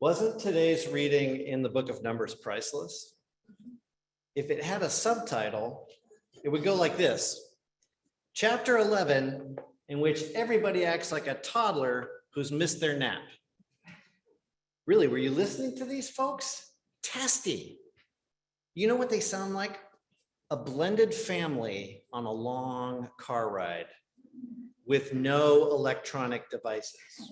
Wasn't today's reading in the book of Numbers priceless? If it had a subtitle, it would go like this. Chapter 11, in which everybody acts like a toddler who's missed their nap. Really, were you listening to these folks? Testy. You know what they sound like? A blended family on a long car ride with no electronic devices.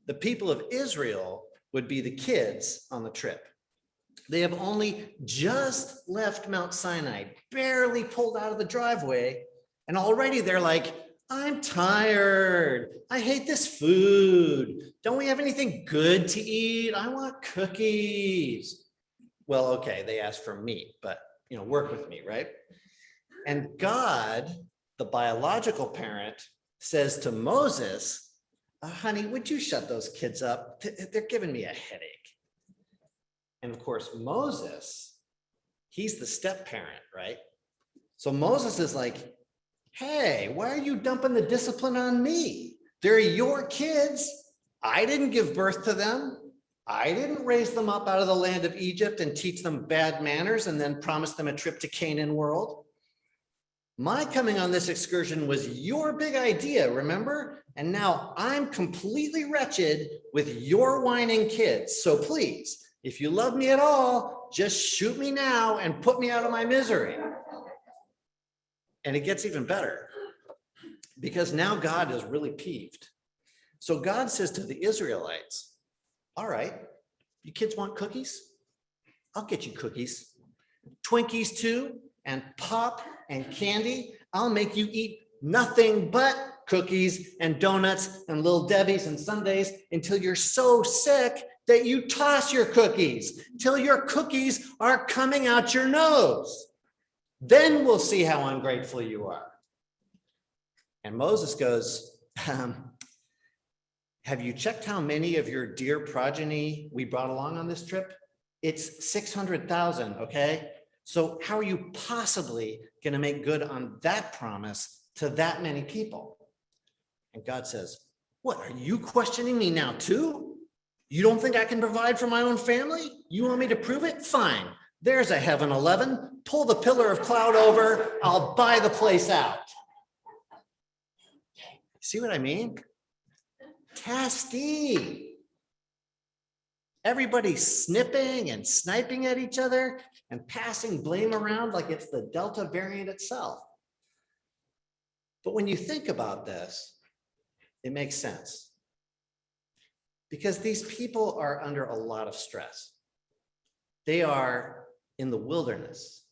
The people of Israel would be the kids on the trip. They have only just left Mount Sinai, barely pulled out of the driveway, and already they're like, I'm tired. I hate this food. Don't we have anything good to eat? I want cookies. Well, okay, they asked for meat, but work with me, right? And God, the biological parent, says to Moses, honey, would you shut those kids up? They're giving me a headache. And of course, Moses, he's the step parent, right? So Moses is like, hey, why are you dumping the discipline on me? They're your kids. I didn't give birth to them. I didn't raise them up out of the land of Egypt and teach them bad manners and then promise them a trip to Canaan world. My coming on this excursion was your big idea, remember? And now I'm completely wretched with your whining kids. So please, if you love me at all, just shoot me now and put me out of my misery. And it gets even better because now God is really peeved. So God says to the Israelites, all right, you kids want cookies? I'll get you cookies. Twinkies too, and pop and candy. I'll make you eat nothing but cookies and donuts and Little Debbie's and sundaes until you're so sick that you toss your cookies, till your cookies are coming out your nose. Then we'll see how ungrateful you are. And Moses goes, have you checked how many of your dear progeny we brought along on this trip? It's 600,000, okay? So how are you possibly going to make good on that promise to that many people? And God says, what, are you questioning me now too? You don't think I can provide for my own family? You want me to prove it? Fine. There's a heaven 11. Pull the pillar of cloud over. I'll buy the place out. See what I mean? Testy. Everybody's snipping and sniping at each other and passing blame around like it's the Delta variant itself. But when you think about this, it makes sense. Because these people are under a lot of stress. They are in the wilderness,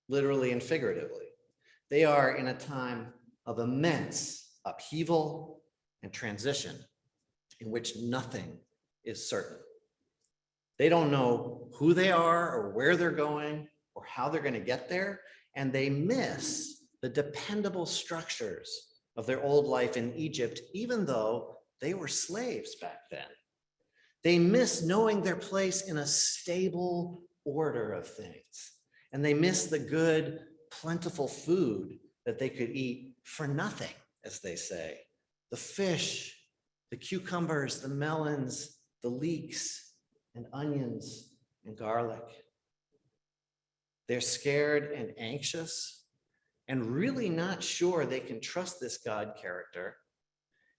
literally and figuratively. They are in a time of immense upheaval and transition in which nothing is certain. They don't know who they are or where they're going or how they're going to get there, and they miss the dependable structures of their old life in Egypt, even though they were slaves back then. They miss knowing their place in a stable order of things, and they miss the good, plentiful food that they could eat for nothing, as they say. The fish, the cucumbers, the melons, the leeks, and onions and garlic. They're scared and anxious and really not sure they can trust this God character.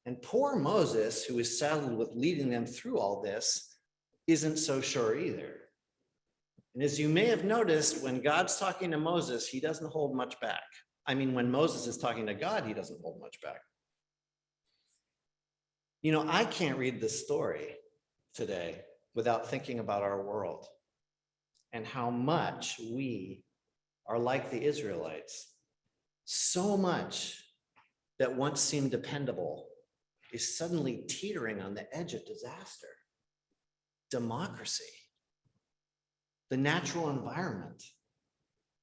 And poor Moses, who is saddled with leading them through all this, isn't so sure either. And as you may have noticed, when God's talking to Moses, he doesn't hold much back. I mean, when Moses is talking to God, he doesn't hold much back. I can't read this story today without thinking about our world and how much we are like the Israelites. So much that once seemed dependable is suddenly teetering on the edge of disaster. Democracy, the natural environment,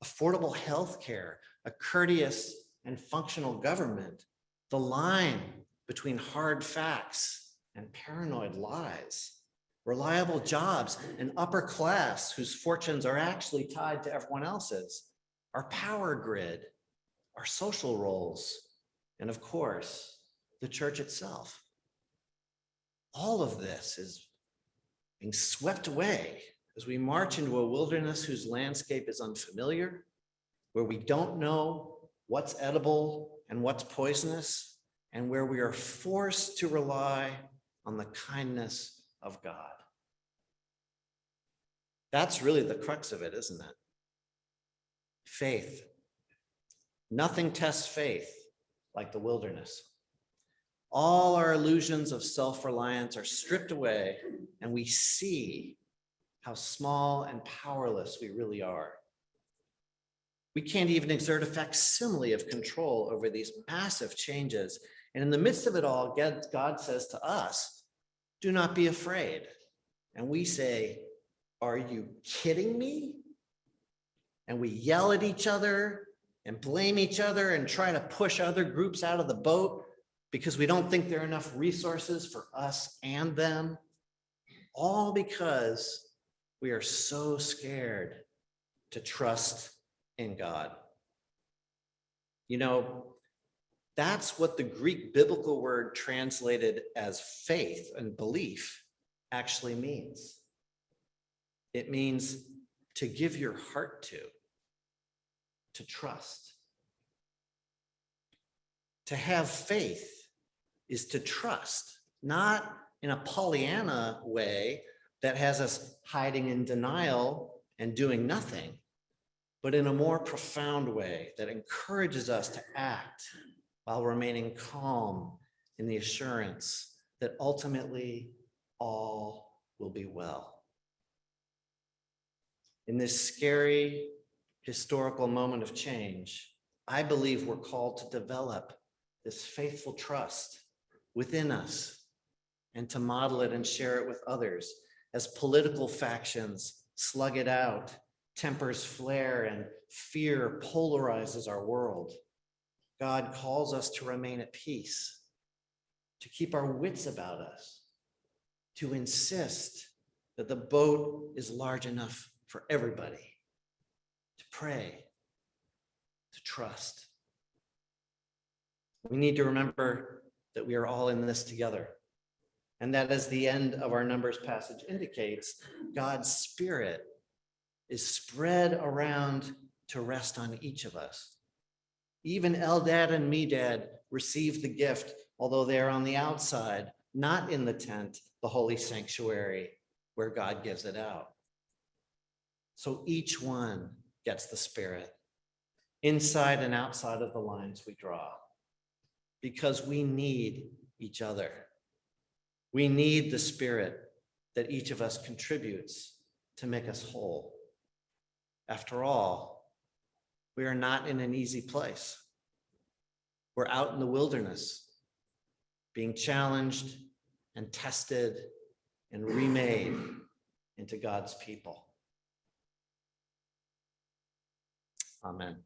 affordable health care, a courteous and functional government, the line between hard facts and paranoid lies, reliable jobs, an upper class whose fortunes are actually tied to everyone else's, our power grid, our social roles, and of course, the church itself. All of this is being swept away as we march into a wilderness whose landscape is unfamiliar, where we don't know what's edible and what's poisonous, and where we are forced to rely on the kindness of God. That's really the crux of it, isn't it? Faith. Nothing tests faith like the wilderness. All our illusions of self-reliance are stripped away, and we see how small and powerless we really are. We can't even exert a facsimile of control over these massive changes. And in the midst of it all, God says to us, do not be afraid. And we say, are you kidding me? And we yell at each other and blame each other and try to push other groups out of the boat because we don't think there are enough resources for us and them, all because we are so scared to trust in God. You know, that's what the Greek biblical word translated as faith and belief actually means. It means to give your heart to trust. To have faith is to trust, not in a Pollyanna way that has us hiding in denial and doing nothing, but in a more profound way that encourages us to act while remaining calm in the assurance that ultimately all will be well. In this scary historical moment of change, I believe we're called to develop this faithful trust within us and to model it and share it with others as political factions slug it out, tempers flare, and fear polarizes our world. God calls us to remain at peace, to keep our wits about us, to insist that the boat is large enough for everybody, to pray, to trust. We need to remember that we are all in this together, and that as the end of our Numbers passage indicates, God's Spirit is spread around to rest on each of us. Even Eldad and Medad received the gift, although they're on the outside, not in the tent, the holy sanctuary, where God gives it out. So each one gets the Spirit, inside and outside of the lines we draw, because we need each other. We need the Spirit that each of us contributes to make us whole. After all, we are not in an easy place. We're out in the wilderness, being challenged and tested and remade into God's people. Amen.